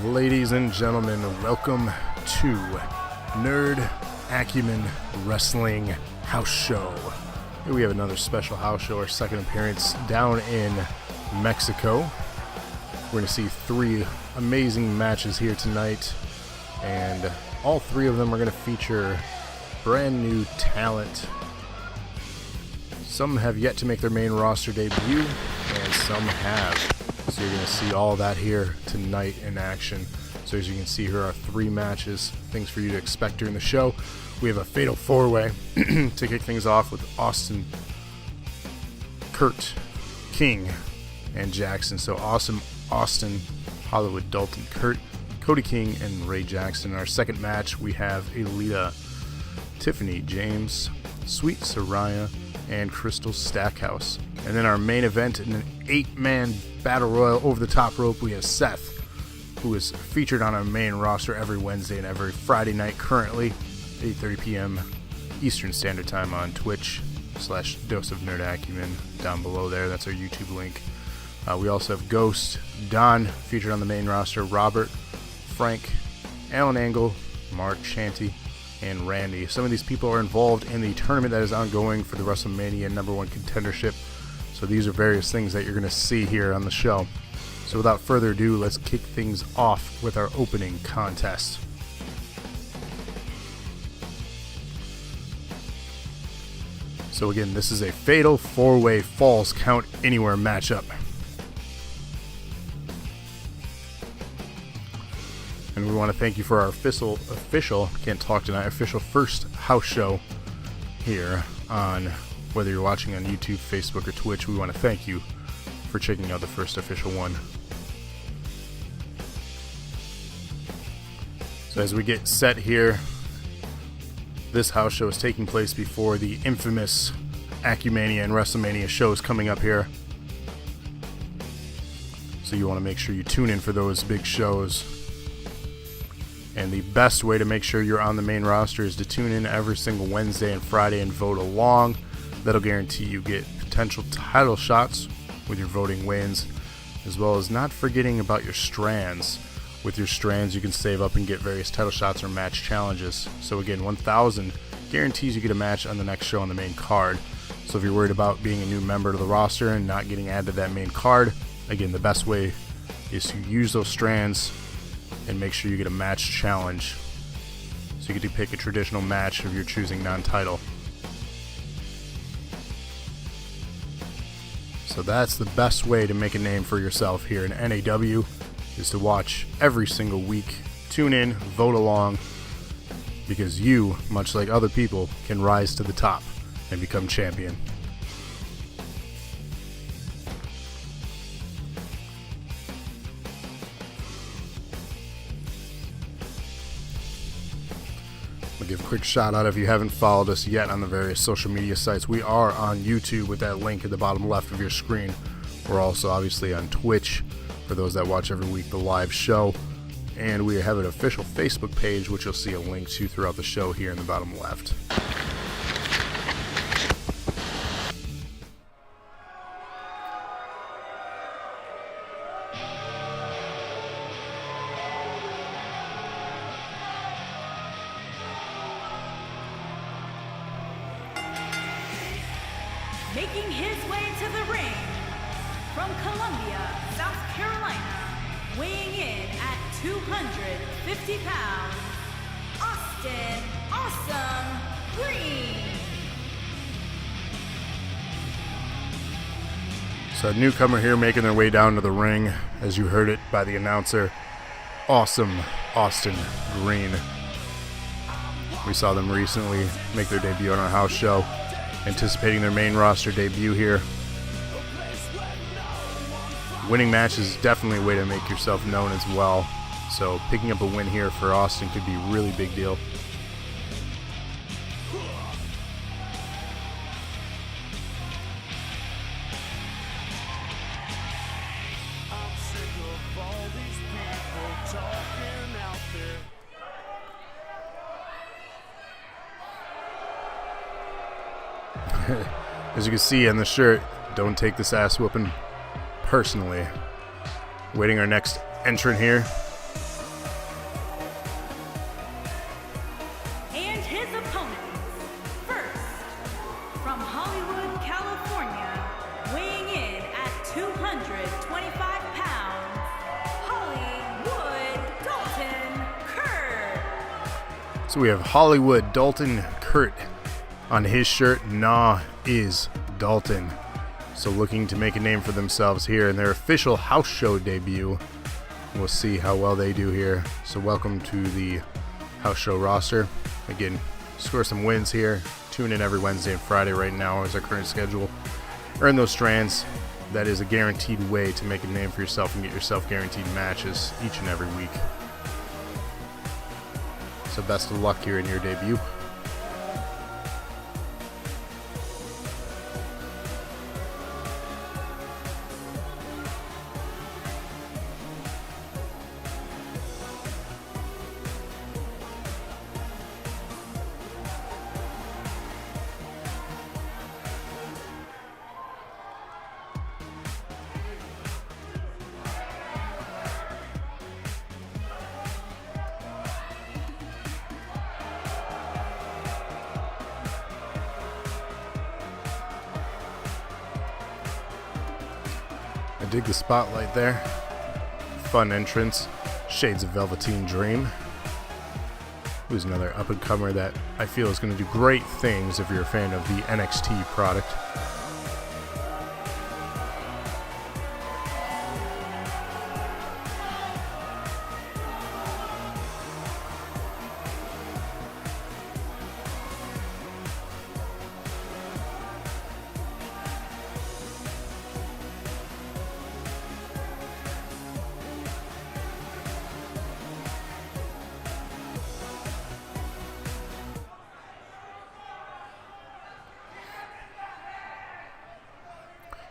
Ladies and gentlemen, welcome to Nerd Acumen Wrestling House Show. Here we have another special house show, our second appearance down in Mexico. We're going to see three amazing matches here tonight, and all three of them are going to feature brand new talent. Some have yet to make their main roster debut, and some have. So you're going to see all that here tonight in action. So as you can see, here are three matches, things for you to expect during the show. We have a fatal four-way to kick things off with Austin, Kurt, King, and Jackson. So Awesome Austin, Hollywood Dalton, Kurt, Cody King, and Ray Jackson. In our second match, we have Alita, Tiffany, James, Sweet Saraya, and Crystal Stackhouse. And then our main event in an 8-man battle royal over the top rope, we have Seth, who is featured on our main roster every Wednesday and every Friday night currently, 8:30 p.m. Eastern Standard Time on Twitch/Dose of Nerd Acumen down below there. That's our YouTube link. We also have Ghost, Don, featured on the main roster, Robert, Frank, Alan Angle, Mark Shanty, and Randy. Some of these people are involved in the tournament that is ongoing for the WrestleMania #1 contendership. So these are various things that you're going to see here on the show. So without further ado, let's kick things off with our opening contest. So again, this is a fatal four-way falls count anywhere matchup. And we want to thank you for our official first house show here on, whether you're watching on YouTube, Facebook, or Twitch. We want to thank you for checking out the first official one. So as we get set here, this house show is taking place before the infamous Acumania and WrestleMania shows coming up here. So you want to make sure you tune in for those big shows. And the best way to make sure you're on the main roster is to tune in every single Wednesday and Friday and vote along. That'll guarantee you get potential title shots with your voting wins, as well as not forgetting about your strands. With your strands, you can save up and get various title shots or match challenges. So again, 1,000 guarantees you get a match on the next show on the main card. So if you're worried about being a new member to the roster and not getting added to that main card, again, the best way is to use those strands and make sure you get a match challenge. So you get to pick a traditional match of your choosing, non-title. So that's the best way to make a name for yourself here in NAW, is to watch every single week, tune in, vote along, because you, much like other people, can rise to the top and become champion. I'll give a quick shout out if you haven't followed us yet on the various social media sites. We are on YouTube with that link at the bottom left of your screen. We're also obviously on Twitch for those that watch every week the live show. And we have an official Facebook page, which you'll see a link to throughout the show here in the bottom left. Making his way to the ring from Columbia, South Carolina, weighing in at 250 pounds, Austin Awesome Green. So a newcomer here making their way down to the ring, as you heard it by the announcer, Awesome Austin Green. We saw them recently make their debut on our house show, anticipating their main roster debut here. Winning matches is definitely a way to make yourself known as well, so picking up a win here for Austin could be a really big deal. As you can see on the shirt, don't take this ass whooping personally. Waiting our next entrant here. And his opponent, first, from Hollywood, California, weighing in at 225 pounds, Hollywood Dalton Kurt. So we have Hollywood Dalton Kurt. On his shirt, NAW is Dalton. So looking to make a name for themselves here in their official house show debut. We'll see how well they do here. So welcome to the house show roster. Again, score some wins here. Tune in every Wednesday and Friday right now as our current schedule. Earn those strands. That is a guaranteed way to make a name for yourself and get yourself guaranteed matches each and every week. So best of luck here in your debut. I dig the spotlight there. Fun entrance. Shades of Velveteen Dream. Who's another up-and-comer that I feel is going to do great things if you're a fan of the NXT product.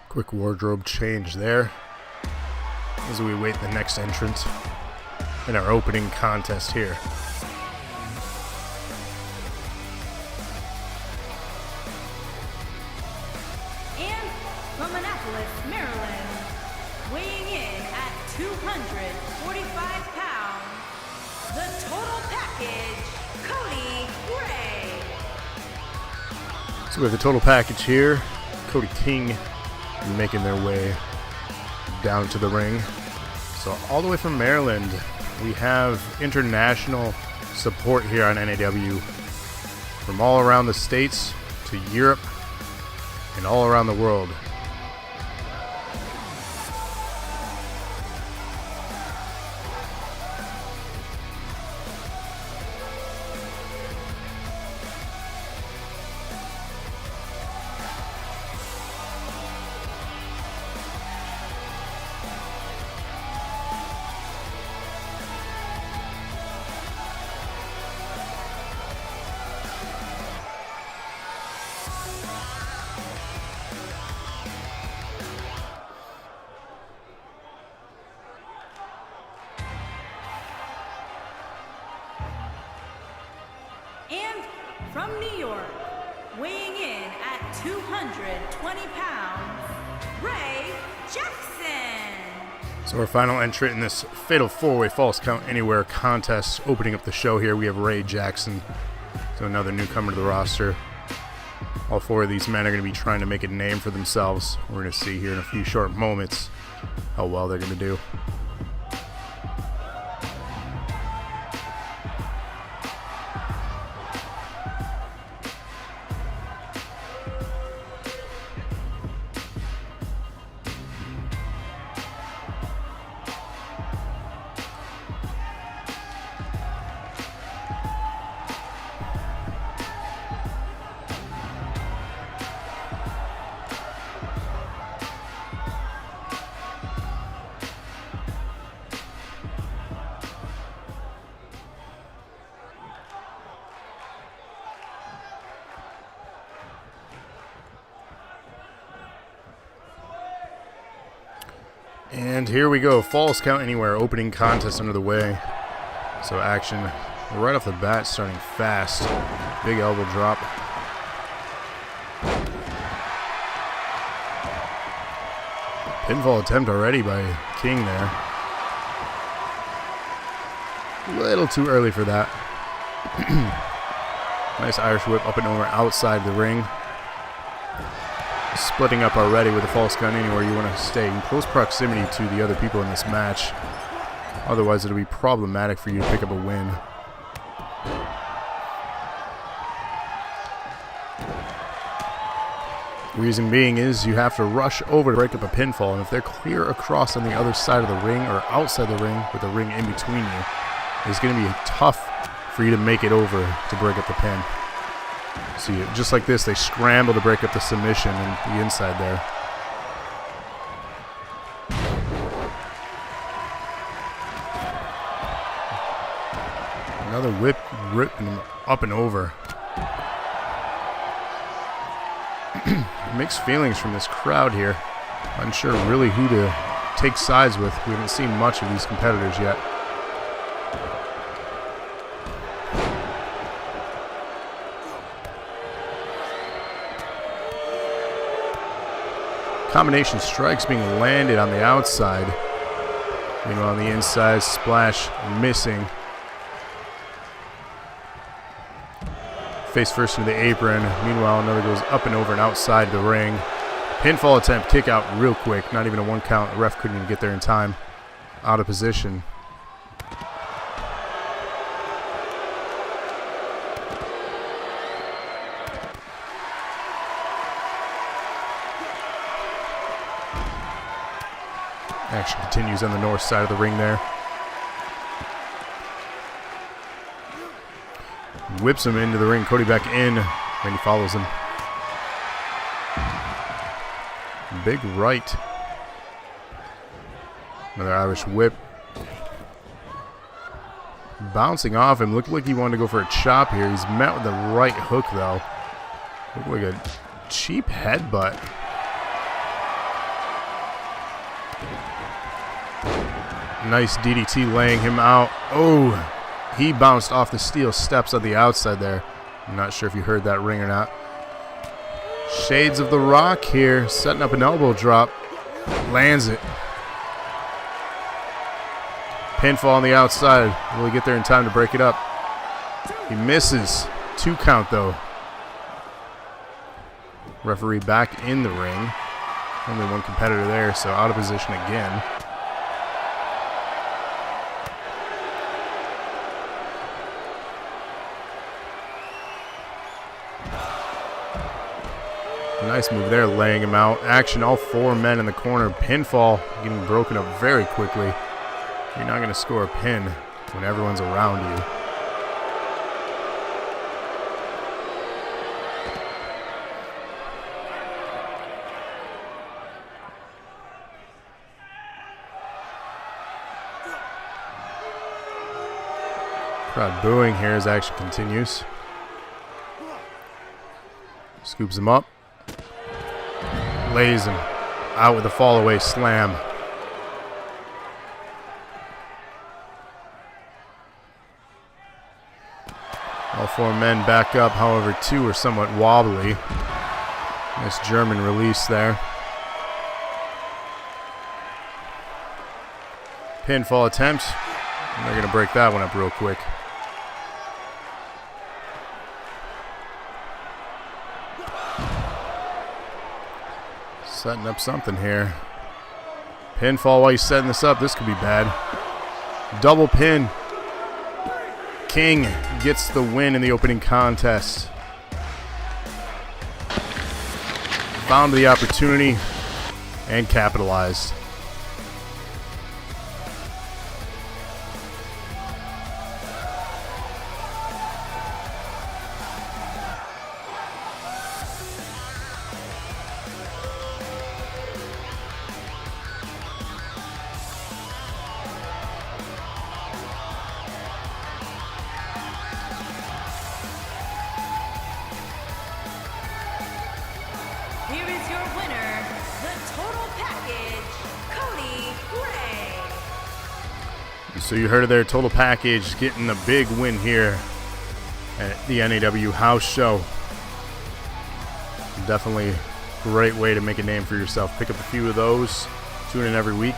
Quick wardrobe change there as we wait the next entrant in our opening contest here. And from Annapolis, Maryland, weighing in at 245 pounds, the total package, Cody Ray. So we have the total package here. Cody King making their way down to the ring. So all the way from Maryland, we have international support here on NAW from all around the States to Europe and all around the world. And from New York, weighing in at 220 pounds, Ray Jackson. So our final entrant in this Fatal 4-Way Falls Count Anywhere contest, opening up the show here, we have Ray Jackson. So another newcomer to the roster. All four of these men are going to be trying to make a name for themselves. We're going to see here in a few short moments how well they're going to do. And here we go, Falls Count Anywhere, opening contest under the way. So action right off the bat, starting fast. Big elbow drop. Pinfall attempt already by King there. A little too early for that. Nice Irish whip up and over outside the ring. Splitting up already with a false count anywhere. You want to stay in close proximity to the other people in this match. Otherwise, it'll be problematic for you to pick up a win. Reason being is you have to rush over to break up a pinfall, and if they're clear across on the other side of the ring or outside the ring with the ring in between you, it's going to be tough for you to make it over to break up the pin. See, just like this, they scramble to break up the submission and the inside there. Another whip, ripping up and over. Mixed feelings from this crowd here. Unsure really who to take sides with. We haven't seen much of these competitors yet. Combination strikes being landed on the outside. Meanwhile, on the inside, splash missing. Face first into the apron. Meanwhile, another goes up and over and outside the ring. Pinfall attempt, kick out real quick. Not even a one count. The ref couldn't even get there in time. Out of position. Action continues on the north side of the ring there. Whips him into the ring. Cody back in. Randy follows him. Big right. Another Irish whip. Bouncing off him. Looked like he wanted to go for a chop here. He's met with the right hook though. Looked like a cheap headbutt. Nice DDT laying him out. Oh, he bounced off the steel steps on the outside there. I'm not sure if you heard that ring or not. Shades of the Rock here, setting up an elbow drop. Lands it. Pinfall on the outside. Will he get there in time to break it up? He misses. 2 count though. Referee back in the ring. Only one competitor there, so out of position again. Nice move there, laying him out. Action, all 4 men in the corner. Pinfall getting broken up very quickly. You're not going to score a pin when everyone's around you. Crowd booing here as action continues. Scoops him up. Lays him out with a fall away slam. All 4 men back up, however 2 are somewhat wobbly. Nice German release there. Pinfall attempt. And they're going to break that one up real quick. Setting up something here. Pinfall while he's setting this up. This could be bad. Double pin. King gets the win in the opening contest. Found the opportunity and capitalized. Here is your winner, the Total Package, Cody Gray. So you heard of their Total Package getting a big win here at the NAW house show. Definitely a great way to make a name for yourself. Pick up a few of those, tune in every week,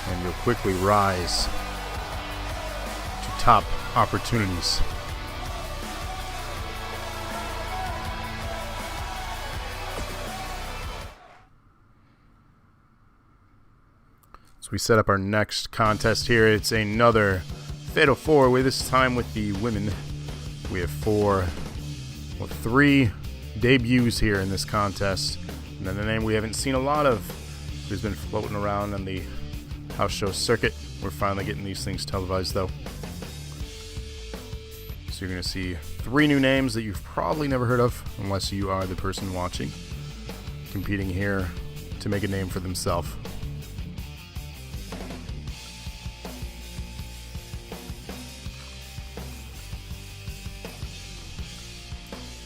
and you'll quickly rise to top opportunities. So we set up our next contest here. It's another Fatal 4, with this time with the women. We have three debuts here in this contest. And then the name we haven't seen a lot of, who's been floating around on the house show circuit. We're finally getting these things televised though. So you're going to see three new names that you've probably never heard of, unless you are the person watching, competing here to make a name for themselves.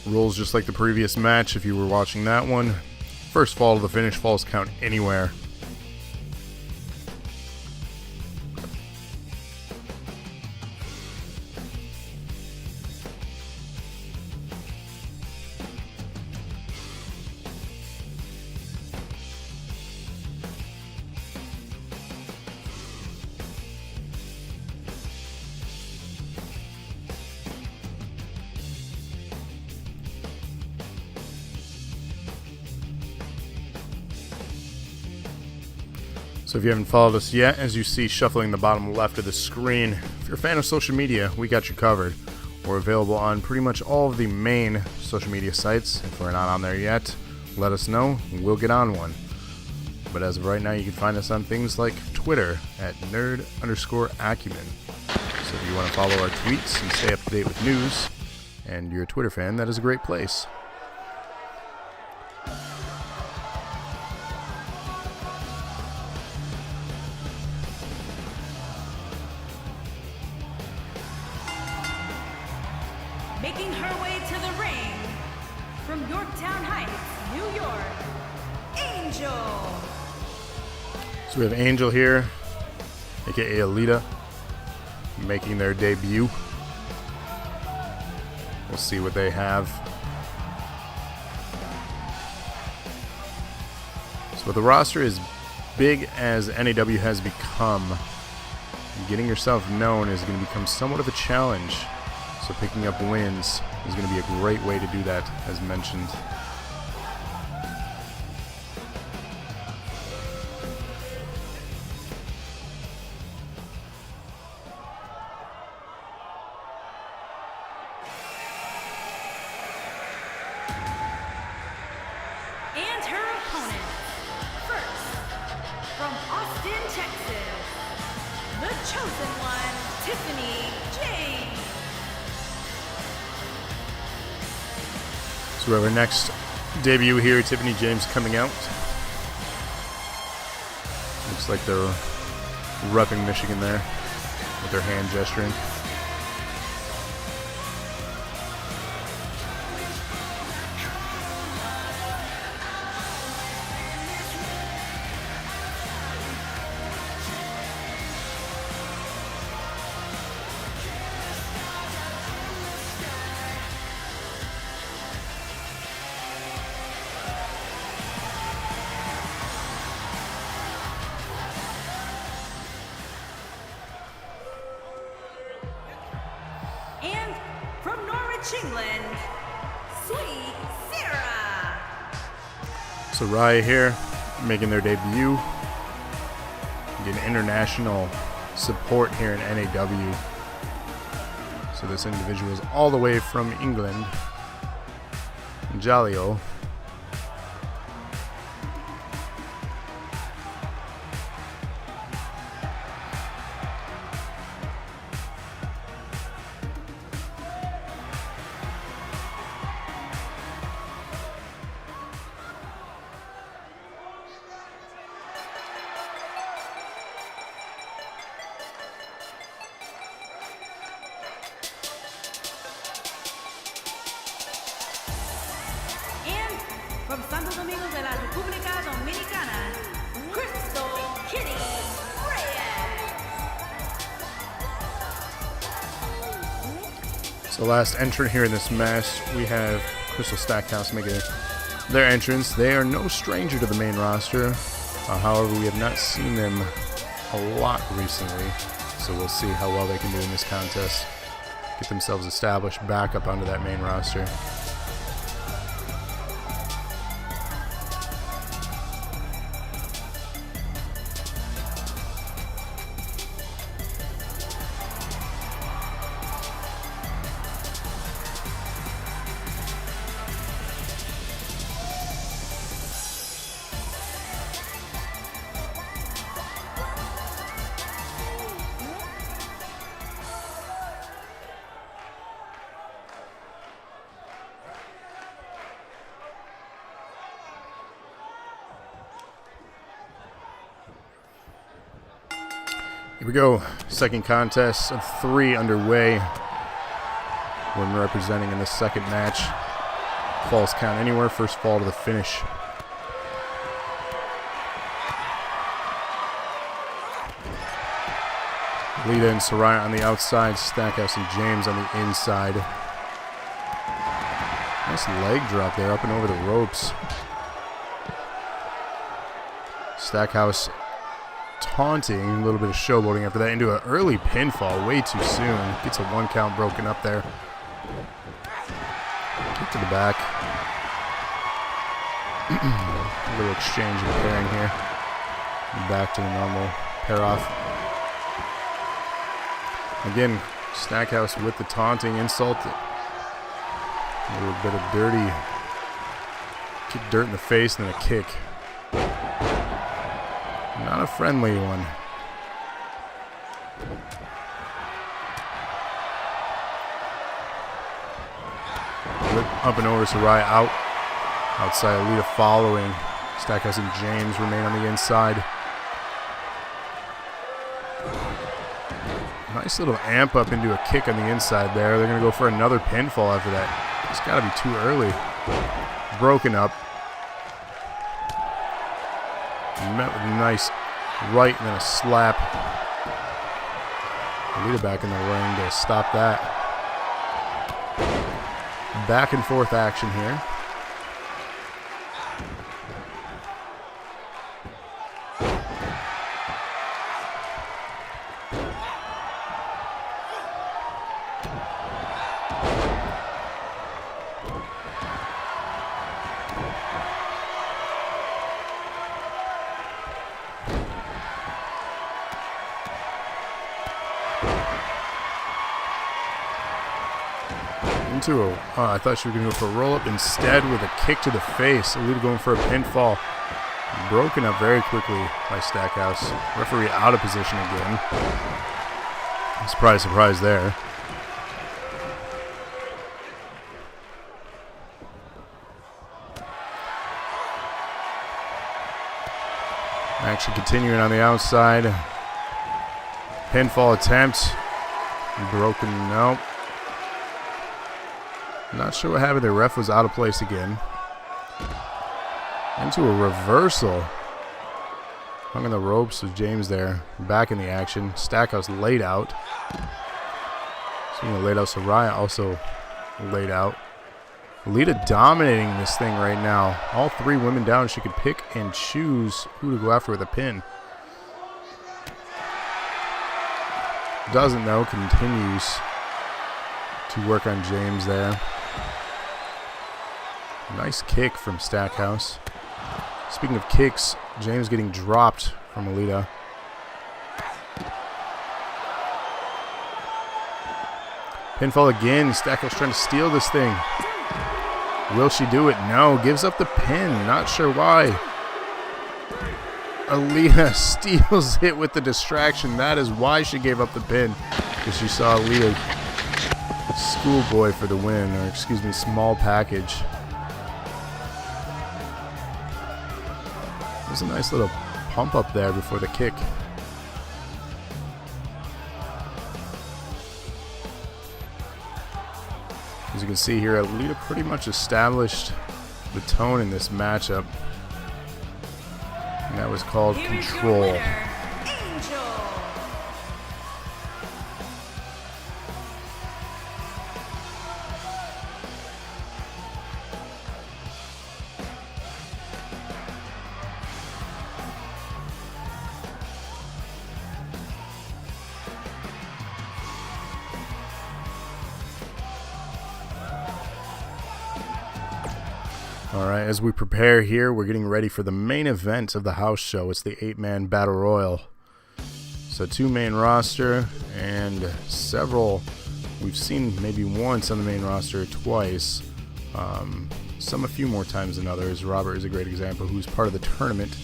Rules just like the previous match if you were watching that one. First fall to the finish, falls count anywhere. So if you haven't followed us yet, as you see shuffling the bottom left of the screen, if you're a fan of social media, we got you covered. We're available on pretty much all of the main social media sites. If we're not on there yet, let us know. We'll get on one. But as of right now, you can find us on things like Twitter at nerd_Acumen. So if you want to follow our tweets and stay up to date with news, and you're a Twitter fan, that is a great place. Making her way to the ring, from Yorktown Heights, New York, Angel. So we have Angel here, aka Alita, making their debut. We'll see what they have. So with the roster as big as NAW has become, getting yourself known is going to become somewhat of a challenge. So picking up wins is going to be a great way to do that, as mentioned. And her opponent, first, from Austin, Texas, the chosen one, Tiffany James. So we have our next debut here, Tiffany James coming out. Looks like they're repping Michigan there with their hand gesturing. And from Norwich, England, Sweet Saraya here, making their debut. Getting international support here in NAW. So this individual is all the way from England. Jalio. From Santo Domingo de la República Dominicana, Crystal Kitty Reyes. So last entrant here in this match, we have Crystal Stackhouse making their entrance. They are no stranger to the main roster. However, we have not seen them a lot recently. So we'll see how well they can do in this contest. Get themselves established back up onto that main roster. Here we go. Second contest of 3 underway. Women representing in the second match. Falls count anywhere. First fall to the finish. Lita and Saraya on the outside. Stackhouse and James on the inside. Nice leg drop there up and over the ropes. Stackhouse taunting, a little bit of showboating after that into an early pinfall way too soon. Gets a 1 count broken up there. Kick to the back. A little exchange of pairing here. Back to the normal pair off. Again, Stackhouse with the taunting insult. A little bit of dirty. Kick dirt in the face and then a kick. Not a friendly one. Up and over Saraya out. Outside, Alita following. Stackhouse and James remain on the inside. Nice little amp up into a kick on the inside there. They're going to go for another pinfall after that. It's got to be too early. Broken up. Met with a nice right and then a slap. Alita back in the ring to stop that. Back and forth action here. Into a, I thought she was going to go for a roll-up. Instead, with a kick to the face. Alita going for a pinfall. Broken up very quickly by Stackhouse. Referee out of position again. Surprise, surprise there. Action continuing on the outside. Pinfall attempt. Broken, nope. Not sure what happened. The ref was out of place again. Into a reversal. Hung on the ropes with James there. Back in the action. Stackhouse laid out. Speaking of laid out, Saraya also laid out. Alita dominating this thing right now. All 3 women down. She could pick and choose who to go after with a pin. Doesn't though. Continues to work on James there. Nice kick from Stackhouse. Speaking of kicks, James getting dropped from Alita. Pinfall again. Stackel's trying to steal this thing. Will she do it? No. Gives up the pin. Not sure why. Alita steals it with the distraction. That is why she gave up the pin. Because she saw Alita schoolboy for the win. Or excuse me, small package. There's a nice little pump up there before the kick. As you can see here, Alita pretty much established the tone in this matchup. And that was called Control. Alright, as we prepare here, we're getting ready for the main event of the house show. It's the 8-man Battle Royal. So 2 main roster and several we've seen maybe once on the main roster, twice. Some a few more times than others. Robert is a great example, who's part of the tournament.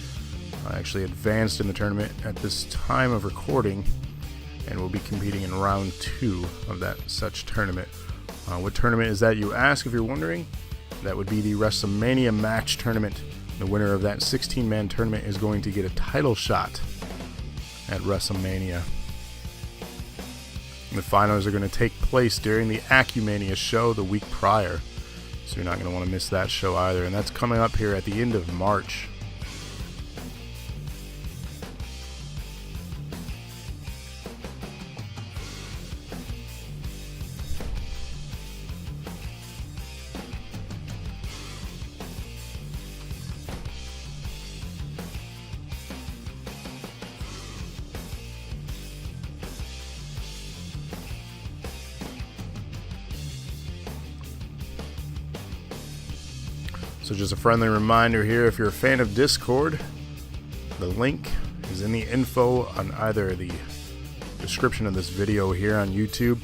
Actually advanced in the tournament at this time of recording and will be competing in round 2 of that such tournament. What tournament is that, you ask, if you're wondering? That would be the WrestleMania match tournament. The winner of that 16-man tournament is going to get a title shot at WrestleMania. The finals are going to take place during the Acumania show the week prior. So you're not going to want to miss that show either. And that's coming up here at the end of March. So just a friendly reminder here, if you're a fan of Discord, the link is in the info on either the description of this video here on YouTube,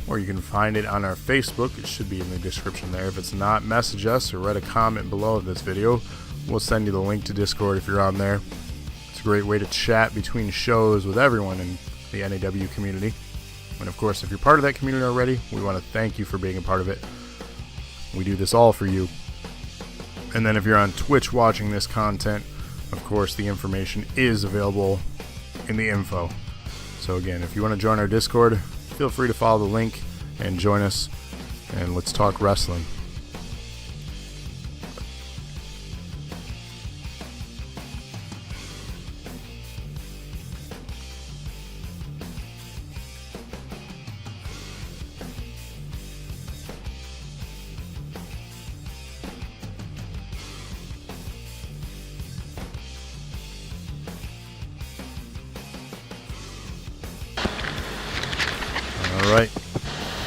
or you can find it on our Facebook. It should be in the description there. If it's not, message us or write a comment below this video. We'll send you the link to Discord if you're on there. It's a great way to chat between shows with everyone in the NAW community. And of course, if you're part of that community already, we want to thank you for being a part of it. We do this all for you. And then if you're on Twitch watching this content, of course the information is available in the info. So again, if you want to join our Discord, feel free to follow the link and join us, and let's talk wrestling. Alright,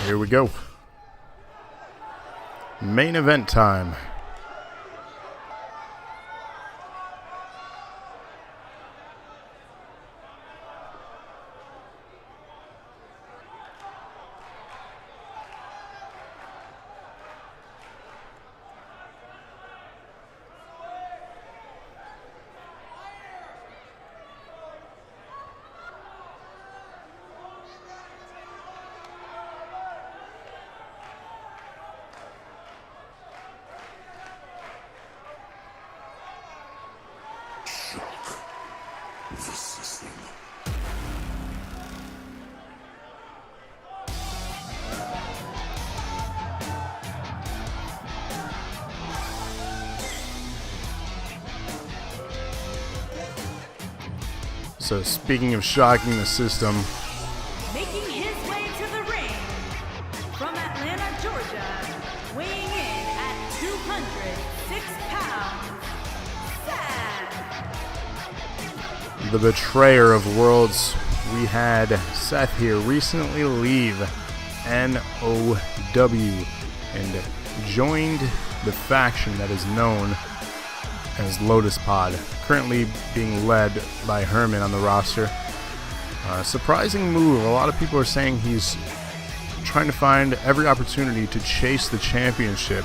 here we go. Main event time. So speaking of shocking the system, Making his way to the ring from Atlanta, Georgia, weighing in at 206 pounds, Seth. the betrayer of worlds, we had Seth here recently leave NOW and joined the faction that is known as Lotus Pod, currently being led by Herman on the roster. Surprising move. A lot of people are saying he's trying to find every opportunity to chase the championship,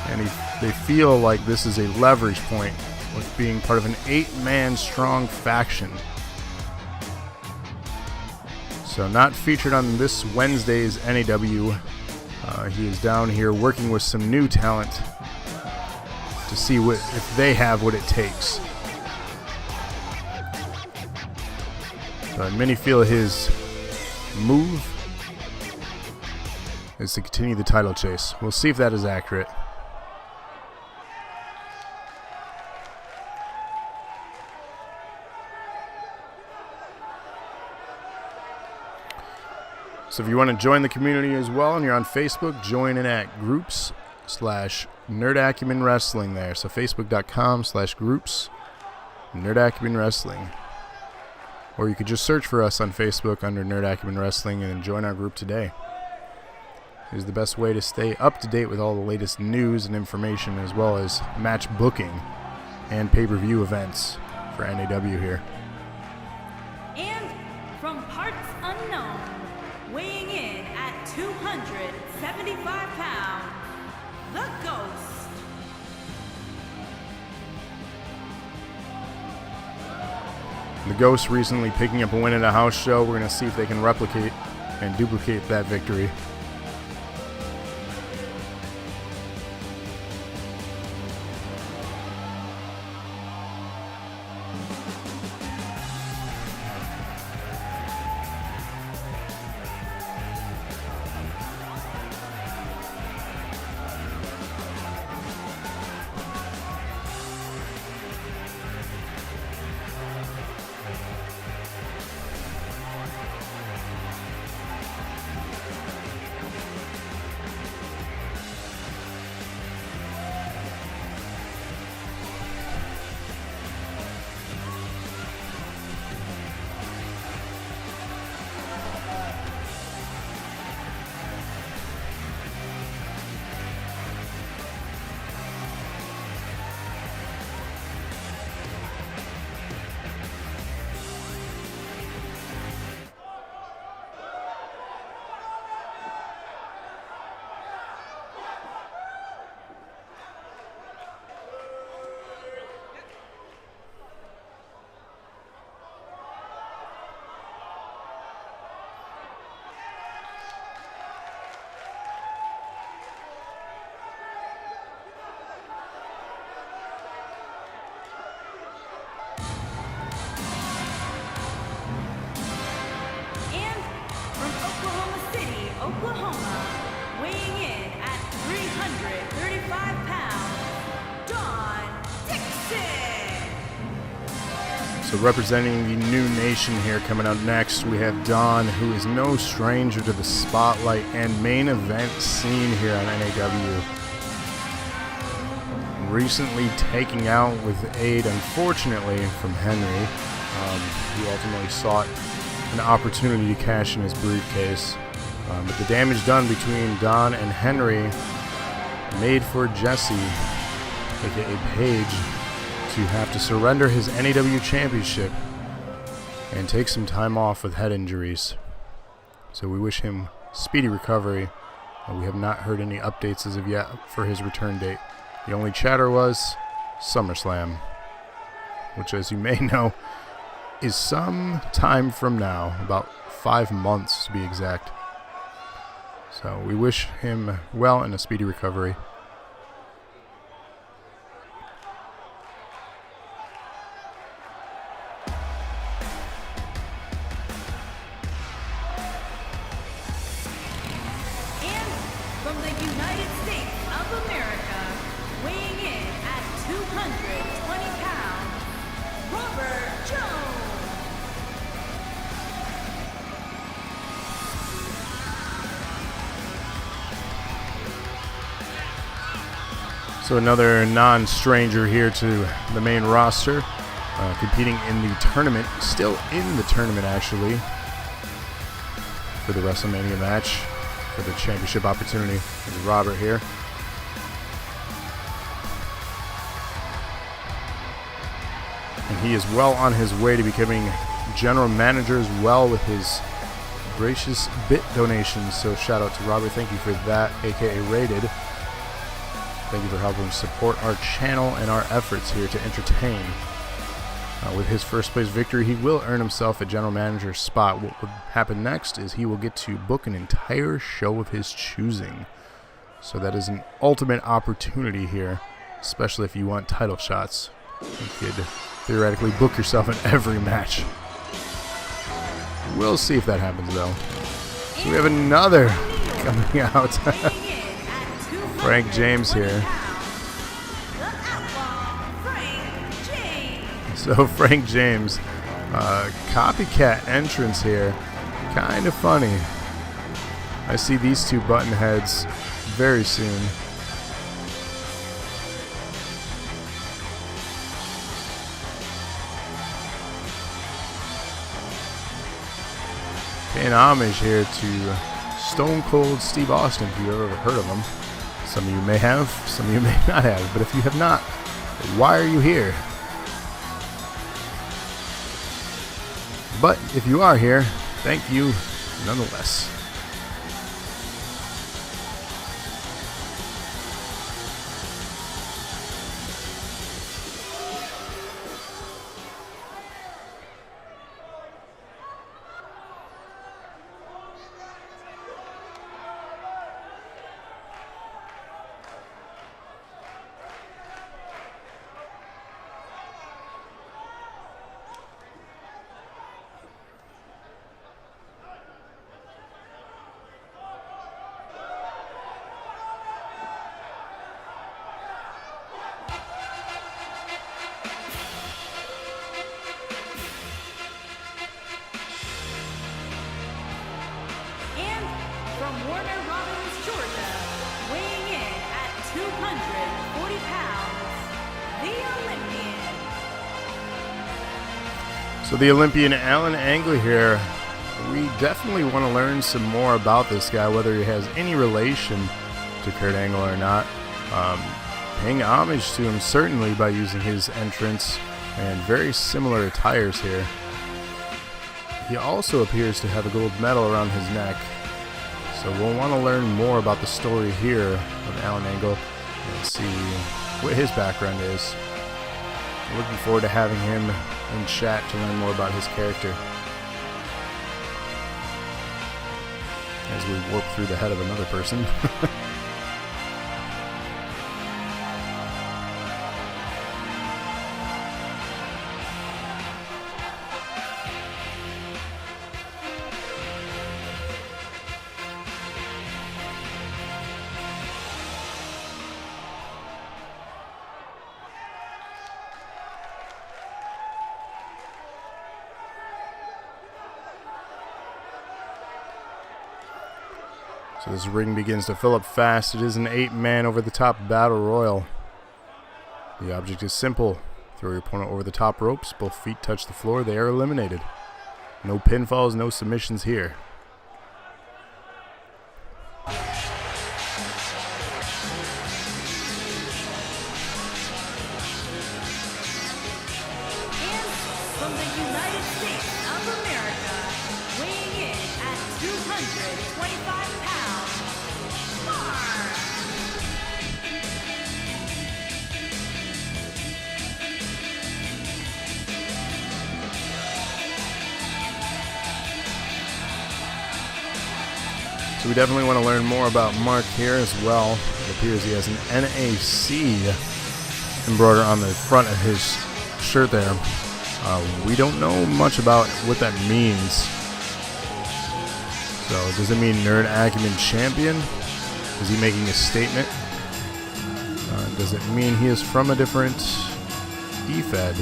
and they feel like this is a leverage point with being part of an 8-man strong faction. So not featured on this Wednesday's NAW. He is down here working with some new talent to see if they have what it takes. But many feel his move is to continue the title chase. We'll see if that is accurate. So if you want to join the community as well and you're on Facebook, join in at groups/Nerd Acumen Wrestling there. So facebook.com/groups Nerd Acumen Wrestling. Or you could just search for us on Facebook under Nerd Acumen Wrestling and join our group today. It is the best way to stay up to date with all the latest news and information, as well as match booking and pay-per-view events for NAW here. And from parts unknown, weighing in at 275 pounds, the Ghost. The Ghost recently picking up a win at a house show. We're going to see if they can replicate and duplicate that victory. Oklahoma, weighing in at 335 pounds, Don Dixon. So representing the new nation here, coming up next, we have Don, who is no stranger to the spotlight and main event scene here on NAW. Recently taking out with aid, unfortunately, from Henry, who ultimately sought an opportunity to cash in his briefcase. But the damage done between Don and Henry made for Jesse, aka Page, to have to surrender his NAW championship and take some time off with head injuries. So we wish him speedy recovery. We have not heard any updates as of yet for his return date. The only chatter was SummerSlam, which, as you may know, is some time from now, about 5 months to be exact. So we wish him well and a speedy recovery. And from the United States of America, weighing in at 220 pounds, Robert Jones. So another non-stranger here to the main roster, competing in the tournament, still in the tournament actually, for the WrestleMania match, for the championship opportunity. There's Robert here. And he is well on his way to becoming general manager as well with his gracious bit donations. So shout out to Robert. Thank you for that, aka Rated. Thank you for helping support our channel and our efforts here to entertain. With his first place victory, he will earn himself a general manager spot. What will happen next is he will get to book an entire show of his choosing. So that is an ultimate opportunity here, especially if you want title shots. You could theoretically book yourself in every match. We'll see if that happens, though. So we have another coming out. Frank James here. So Frank James, copycat entrance here, kind of funny. I see these two button heads very soon. Paying homage here to Stone Cold Steve Austin, if you've ever heard of him. Some of you may have, some of you may not have, but if you have not, why are you here? But if you are here, thank you nonetheless. From Warner Robins, Georgia, weighing in at 240 pounds, the Olympian. So the Olympian Alan Angley here, we definitely want to learn some more about this guy, whether he has any relation to Kurt Angle or not. Paying homage to him certainly by using his entrance and very similar attires here. He also appears to have a gold medal around his neck. So we'll want to learn more about the story here of Alan Angle and see what his background is. Looking forward to having him in chat to learn more about his character as we warp through the head of another person. So this ring begins to fill up fast. It is an 8-man over-the-top battle royal. The object is simple. Throw your opponent over the top ropes. Both feet touch the floor. They are eliminated. No pinfalls, no submissions here. From the United States of America, weighing in at 225 pounds, Mark. So we definitely want to learn more about Mark here as well. It appears he has an NAC embroidered on the front of his shirt there. We don't know much about what that means. So does it mean Nerd Acumen Champion? Is he making a statement? Does it mean he is from a different EFED?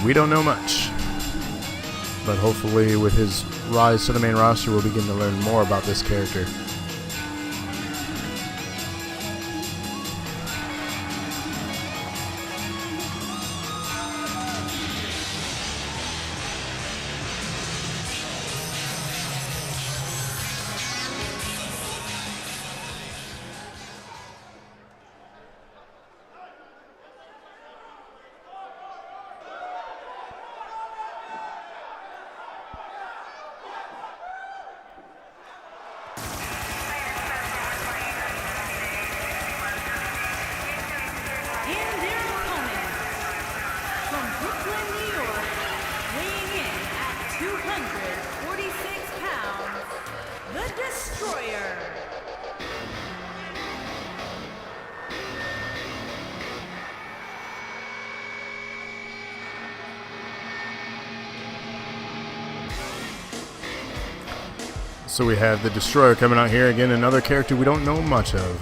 We don't know much. But hopefully with his rise to the main roster, we'll begin to learn more about this character. So we have the Destroyer coming out here again, another character we don't know much of.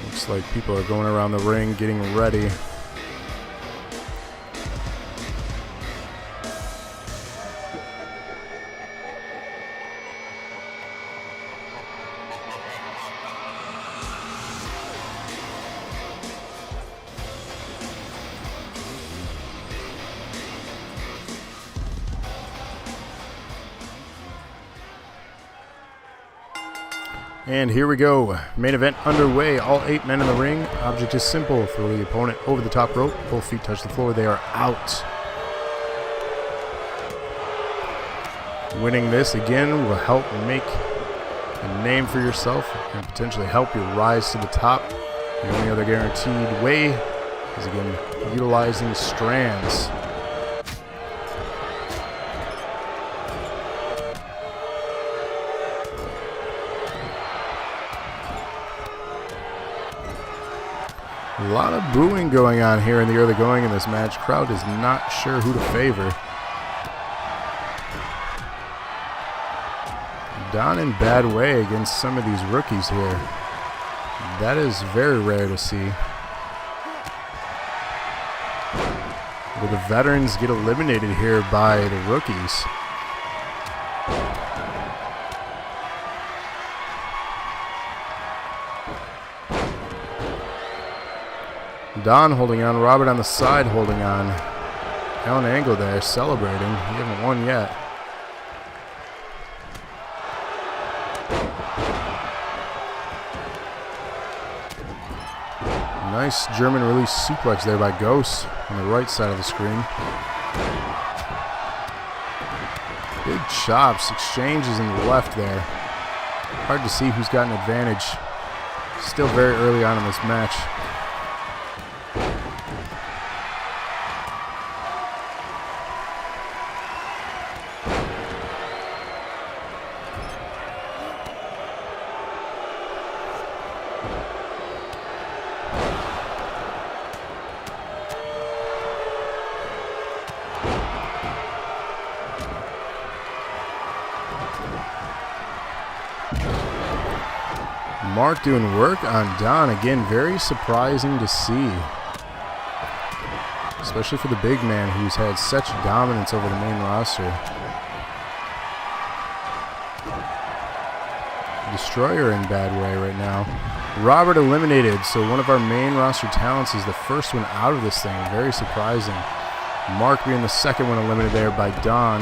Looks like people are going around the ring getting ready. And here we go. Main event underway. All 8 men in the ring. Object is simple. Throw the opponent over the top rope. Both feet touch the floor. They are out. Winning this again will help make a name for yourself and potentially help you rise to the top. The only other guaranteed way is again utilizing strands. A lot of booing going on here in the early going in this match. Crowd is not sure who to favor. Don in bad way against some of these rookies here. That is very rare to see. Will the veterans get eliminated here by the rookies? Don holding on, Robert on the side holding on. Alan Angle there celebrating. He hasn't won yet. Nice German release suplex there by Ghost on the right side of the screen. Big chops, exchanges in the left there. Hard to see who's got an advantage. Still very early on in this match. Mark doing work on Don. Again, very surprising to see. Especially for the big man who's had such dominance over the main roster. Destroyer in bad way right now. Robert eliminated, so one of our main roster talents is the first one out of this thing. Very surprising. Mark being the second one eliminated there by Don.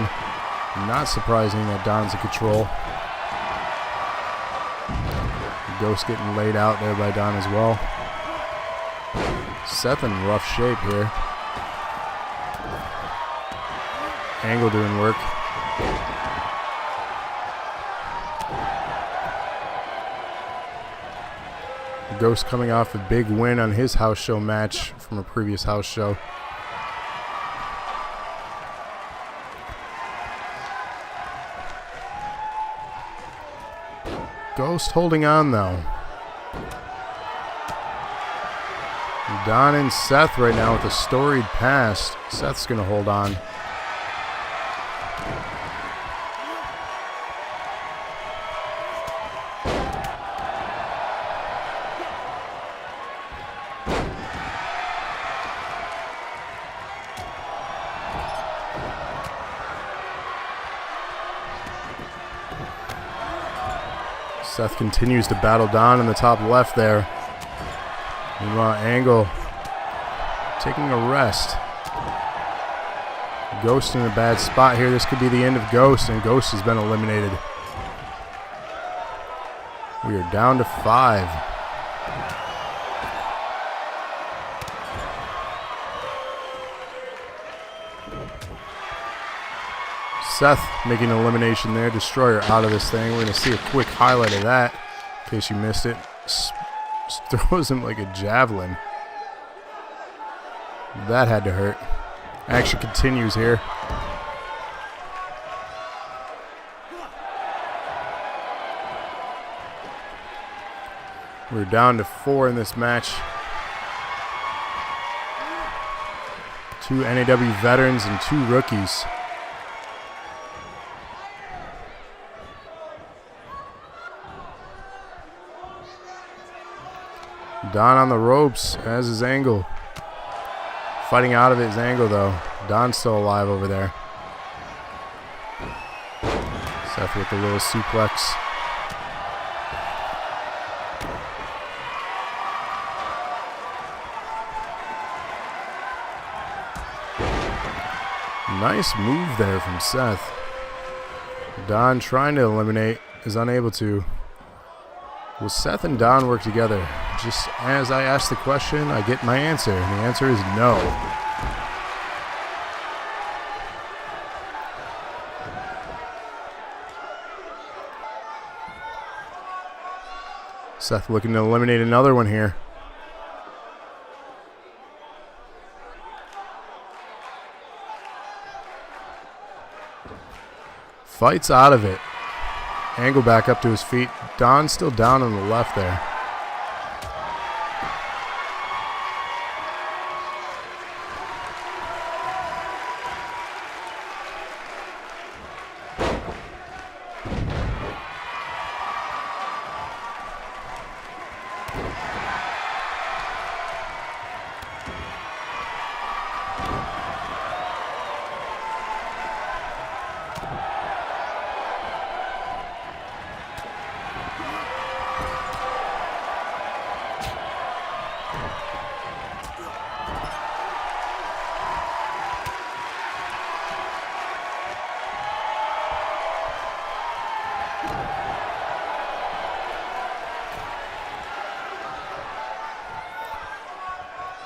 Not surprising that Don's in control. Ghost getting laid out there by Don as well. Seth in rough shape here. Angle doing work. Ghost coming off a big win on his house show match from a previous house show. Ghost holding on though. Don and Seth right now with a storied past. Seth's going to hold on. Seth continues to battle Don in the top left there. Meanwhile, Angle taking a rest. Ghost in a bad spot here. This could be the end of Ghost, and Ghost has been eliminated. We are down to 5. Seth making an elimination there. Destroyer out of this thing. We're going to see a quick highlight of that in case you missed it. Throws him like a javelin. That had to hurt. Action continues here. We're down to 4 in this match. 2 NAW veterans and 2 rookies. Don on the ropes, as is Angle. Fighting out of it is Angle, though. Don's still alive over there. Seth with the little suplex. Nice move there from Seth. Don trying to eliminate, is unable to. Will Seth and Don work together? Just as I ask the question, I get my answer, and the answer is no. Seth looking to eliminate another one here. Fights out of it. Angle back up to his feet. Don still down on the left there.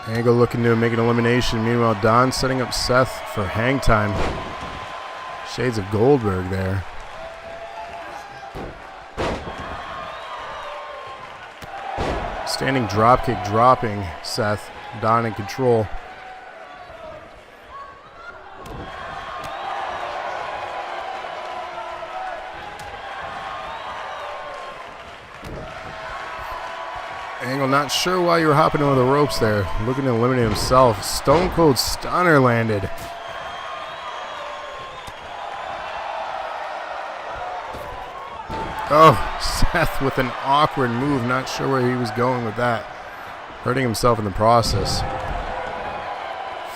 Angle looking to make an elimination. Meanwhile, Don setting up Seth for hang time. Shades of Goldberg there. Standing dropkick dropping Seth. Don in control. Angle not sure why you were hopping over the ropes there. Looking to eliminate himself. Stone Cold Stunner landed. Oh, Seth with an awkward move. Not sure where he was going with that. Hurting himself in the process.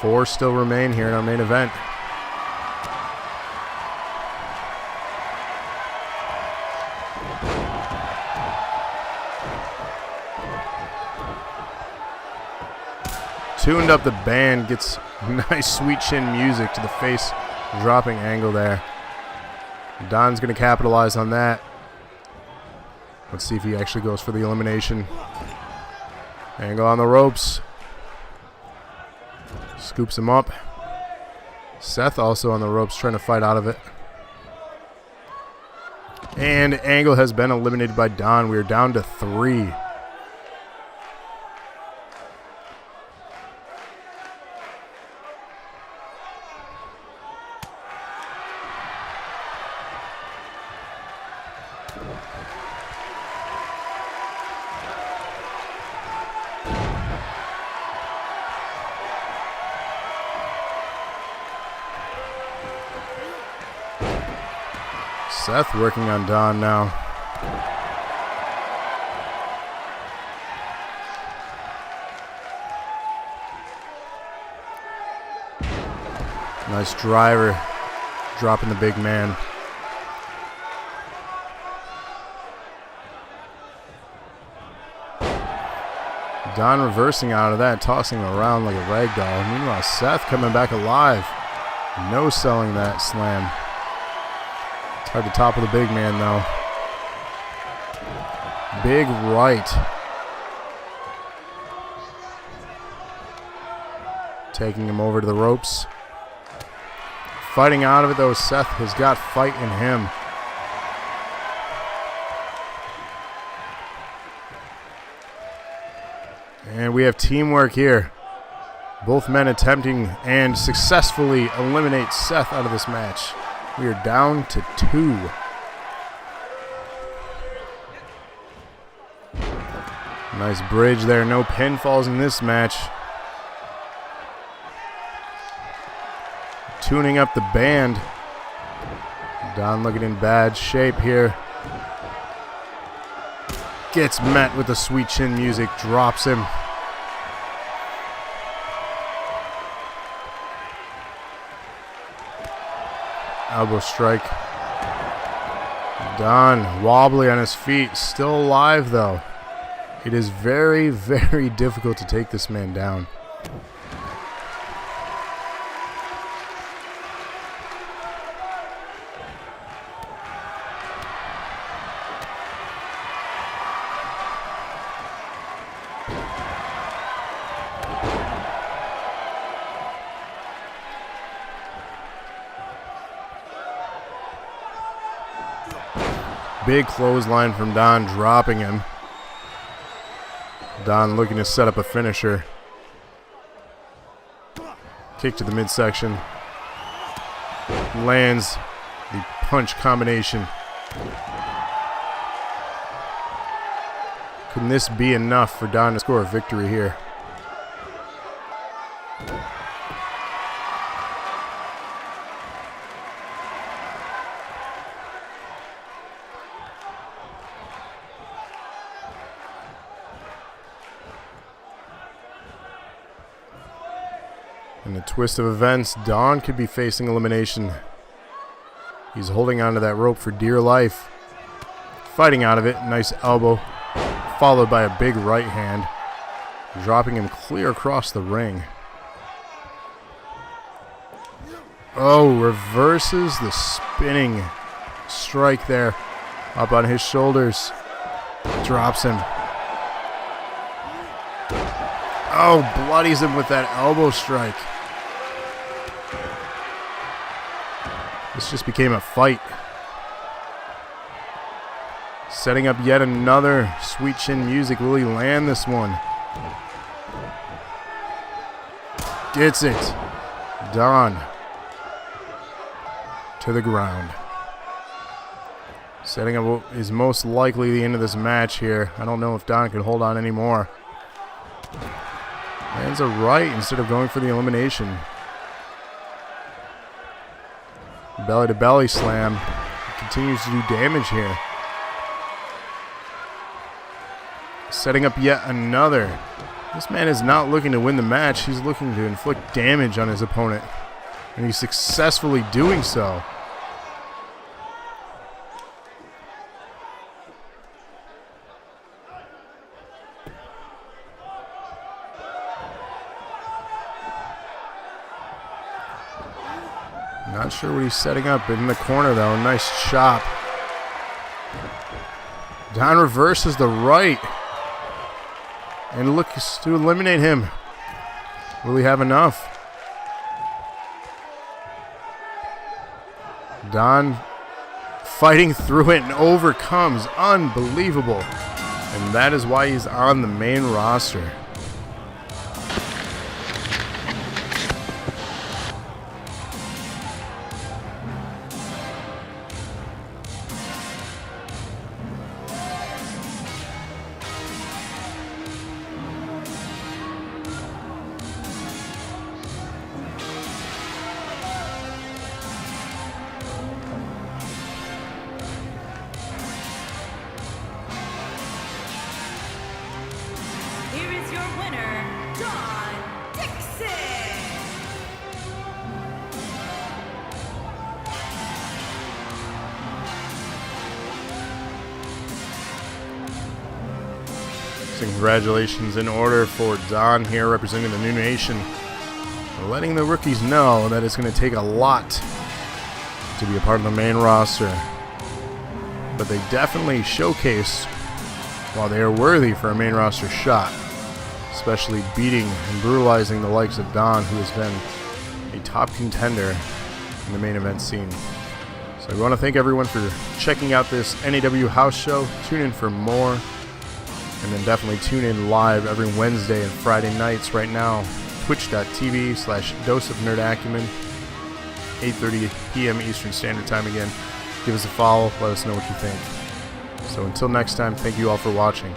4 still remain here in our main event. Tuned up the band, gets nice sweet chin music to the face dropping Angle there. Don's going to capitalize on that. Let's see if he actually goes for the elimination. Angle on the ropes. Scoops him up. Seth also on the ropes trying to fight out of it. And Angle has been eliminated by Don. We are down to 3. Seth working on Don now. Nice driver, dropping the big man. Don reversing out of that, tossing him around like a rag doll. Meanwhile, Seth coming back alive. No selling that slam. It's hard to topple the big man, though. Big right. Taking him over to the ropes. Fighting out of it, though. Seth has got fight in him. And we have teamwork here. Both men attempting and successfully eliminate Seth out of this match. We are down to 2. Nice bridge there. No pinfalls in this match. Tuning up the band. Don looking in bad shape here. Gets met with the sweet chin music, drops him. Elbow strike. Don wobbly on his feet, still alive though. It is very, very difficult to take this man down. Big clothesline from Don, dropping him. Don looking to set up a finisher. Kick to the midsection. Lands the punch combination. Can this be enough for Don to score a victory here? In the twist of events, Don could be facing elimination. He's holding onto that rope for dear life. Fighting out of it. Nice elbow. Followed by a big right hand. Dropping him clear across the ring. Oh, reverses the spinning strike there. Up on his shoulders. Drops him. Oh, bloodies him with that elbow strike. This just became a fight. Setting up yet another sweet chin music. Will he land this one? Gets it. Don to the ground. Setting up what is most likely the end of this match here. I don't know if Don can hold on anymore. Lands a right instead of going for the elimination. Belly to belly slam. Continues to do damage here. Setting up yet another. This man is not looking to win the match. He's looking to inflict damage on his opponent. And he's successfully doing so. Not sure what he's setting up in the corner though. Nice chop. Don reverses the right and looks to eliminate him. Will he have enough? Don fighting through it and overcomes. Unbelievable. And that is why he's on the main roster. Congratulations in order for Don here representing the New Nation. Letting the rookies know that it's going to take a lot to be a part of the main roster. But they definitely showcased while they are worthy for a main roster shot. Especially beating and brutalizing the likes of Don, who has been a top contender in the main event scene. So we want to thank everyone for checking out this NAW house show. Tune in for more. And then definitely tune in live every Wednesday and Friday nights right now. Twitch.tv/Dose of Nerd Acumen. 8:30 p.m. Eastern Standard Time again. Give us a follow. Let us know what you think. So until next time, thank you all for watching.